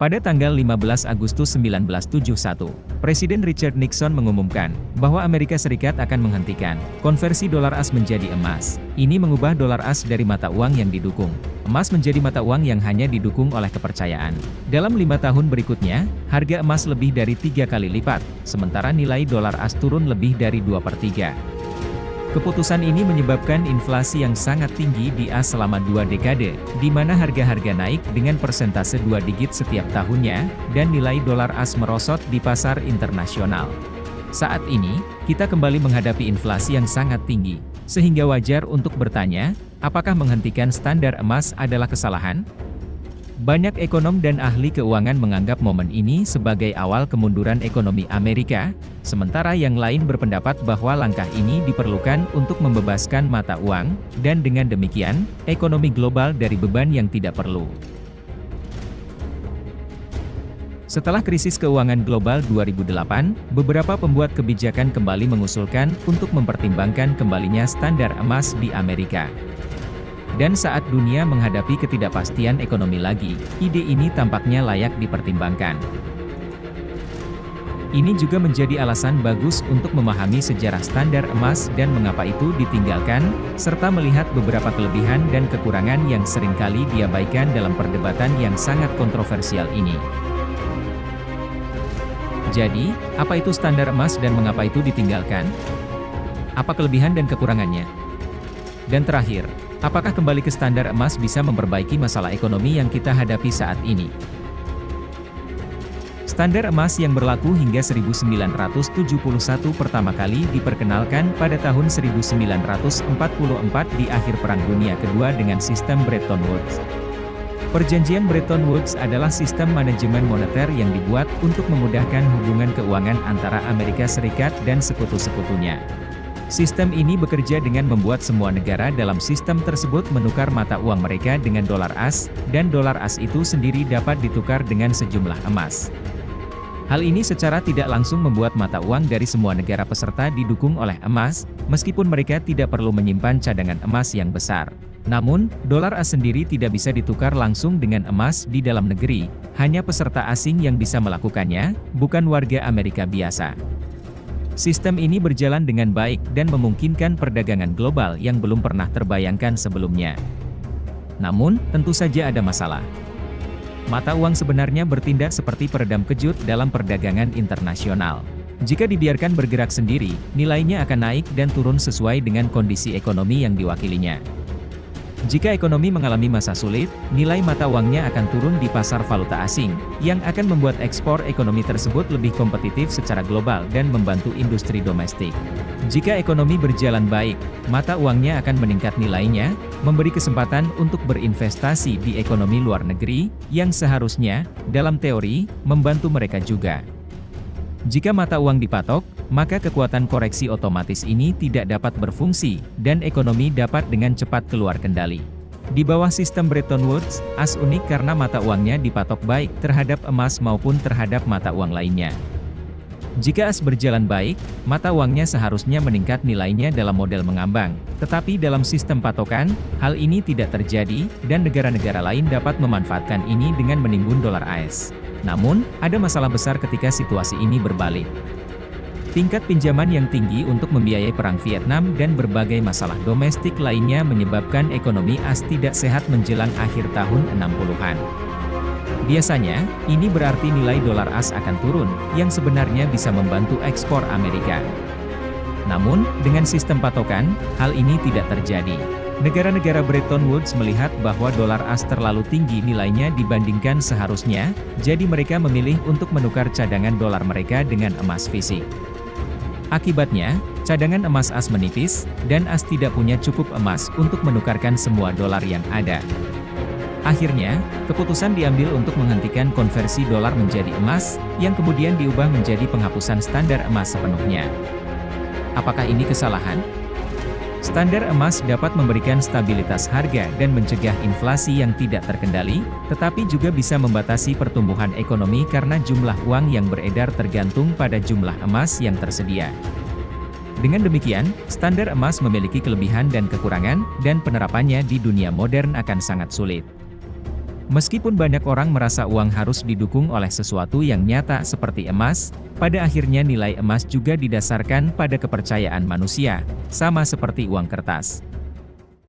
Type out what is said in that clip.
Pada tanggal 15 Agustus 1971, Presiden Richard Nixon mengumumkan bahwa Amerika Serikat akan menghentikan konversi dolar as menjadi emas. Ini mengubah dolar as dari mata uang yang didukung emas menjadi mata uang yang hanya didukung oleh kepercayaan. Dalam 5 tahun berikutnya, harga emas lebih dari 3 kali lipat, sementara nilai dolar as turun lebih dari 2/3. Keputusan ini menyebabkan inflasi yang sangat tinggi di AS selama 2 dekade, di mana harga-harga naik dengan persentase 2 digit setiap tahunnya, dan nilai dolar AS merosot di pasar internasional. Saat ini, kita kembali menghadapi inflasi yang sangat tinggi, sehingga wajar untuk bertanya, apakah menghentikan standar emas adalah kesalahan? Banyak ekonom dan ahli keuangan menganggap momen ini sebagai awal kemunduran ekonomi Amerika, sementara yang lain berpendapat bahwa langkah ini diperlukan untuk membebaskan mata uang, dan dengan demikian, ekonomi global dari beban yang tidak perlu. Setelah krisis keuangan global 2008, beberapa pembuat kebijakan kembali mengusulkan untuk mempertimbangkan kembalinya standar emas di Amerika. Dan saat dunia menghadapi ketidakpastian ekonomi lagi, ide ini tampaknya layak dipertimbangkan. Ini juga menjadi alasan bagus untuk memahami sejarah standar emas dan mengapa itu ditinggalkan, serta melihat beberapa kelebihan dan kekurangan yang seringkali diabaikan dalam perdebatan yang sangat kontroversial ini. Jadi, apa itu standar emas dan mengapa itu ditinggalkan? Apa kelebihan dan kekurangannya? Dan terakhir, apakah kembali ke standar emas bisa memperbaiki masalah ekonomi yang kita hadapi saat ini? Standar emas yang berlaku hingga 1971 pertama kali diperkenalkan pada tahun 1944 di akhir Perang Dunia Kedua dengan sistem Bretton Woods. Perjanjian Bretton Woods adalah sistem manajemen moneter yang dibuat untuk memudahkan hubungan keuangan antara Amerika Serikat dan sekutu-sekutunya. Sistem ini bekerja dengan membuat semua negara dalam sistem tersebut menukar mata uang mereka dengan dolar as, dan dolar as itu sendiri dapat ditukar dengan sejumlah emas. Hal ini secara tidak langsung membuat mata uang dari semua negara peserta didukung oleh emas, meskipun mereka tidak perlu menyimpan cadangan emas yang besar. Namun, dolar as sendiri tidak bisa ditukar langsung dengan emas di dalam negeri, hanya peserta asing yang bisa melakukannya, bukan warga Amerika biasa. Sistem ini berjalan dengan baik dan memungkinkan perdagangan global yang belum pernah terbayangkan sebelumnya. Namun, tentu saja ada masalah. Mata uang sebenarnya bertindak seperti peredam kejut dalam perdagangan internasional. Jika dibiarkan bergerak sendiri, nilainya akan naik dan turun sesuai dengan kondisi ekonomi yang diwakilinya. Jika ekonomi mengalami masa sulit, nilai mata uangnya akan turun di pasar valuta asing, yang akan membuat ekspor ekonomi tersebut lebih kompetitif secara global dan membantu industri domestik. Jika ekonomi berjalan baik, mata uangnya akan meningkat nilainya, memberi kesempatan untuk berinvestasi di ekonomi luar negeri, yang seharusnya, dalam teori, membantu mereka juga. Jika mata uang dipatok, maka kekuatan koreksi otomatis ini tidak dapat berfungsi, dan ekonomi dapat dengan cepat keluar kendali. Di bawah sistem Bretton Woods, as unik karena mata uangnya dipatok baik terhadap emas maupun terhadap mata uang lainnya. Jika as berjalan baik, mata uangnya seharusnya meningkat nilainya dalam model mengambang, tetapi dalam sistem patokan, hal ini tidak terjadi, dan negara-negara lain dapat memanfaatkan ini dengan menimbun dolar AS. Namun, ada masalah besar ketika situasi ini berbalik. Tingkat pinjaman yang tinggi untuk membiayai Perang Vietnam dan berbagai masalah domestik lainnya menyebabkan ekonomi AS tidak sehat menjelang akhir tahun 60-an. Biasanya, ini berarti nilai dolar AS akan turun, yang sebenarnya bisa membantu ekspor Amerika. Namun, dengan sistem patokan, hal ini tidak terjadi. Negara-negara Bretton Woods melihat bahwa dolar as terlalu tinggi nilainya dibandingkan seharusnya, jadi mereka memilih untuk menukar cadangan dolar mereka dengan emas fisik. Akibatnya, cadangan emas as menipis, dan as tidak punya cukup emas untuk menukarkan semua dolar yang ada. Akhirnya, keputusan diambil untuk menghentikan konversi dolar menjadi emas, yang kemudian diubah menjadi penghapusan standar emas sepenuhnya. Apakah ini kesalahan? Standar emas dapat memberikan stabilitas harga dan mencegah inflasi yang tidak terkendali, tetapi juga bisa membatasi pertumbuhan ekonomi karena jumlah uang yang beredar tergantung pada jumlah emas yang tersedia. Dengan demikian, standar emas memiliki kelebihan dan kekurangan, dan penerapannya di dunia modern akan sangat sulit. Meskipun banyak orang merasa uang harus didukung oleh sesuatu yang nyata seperti emas, pada akhirnya nilai emas juga didasarkan pada kepercayaan manusia, sama seperti uang kertas.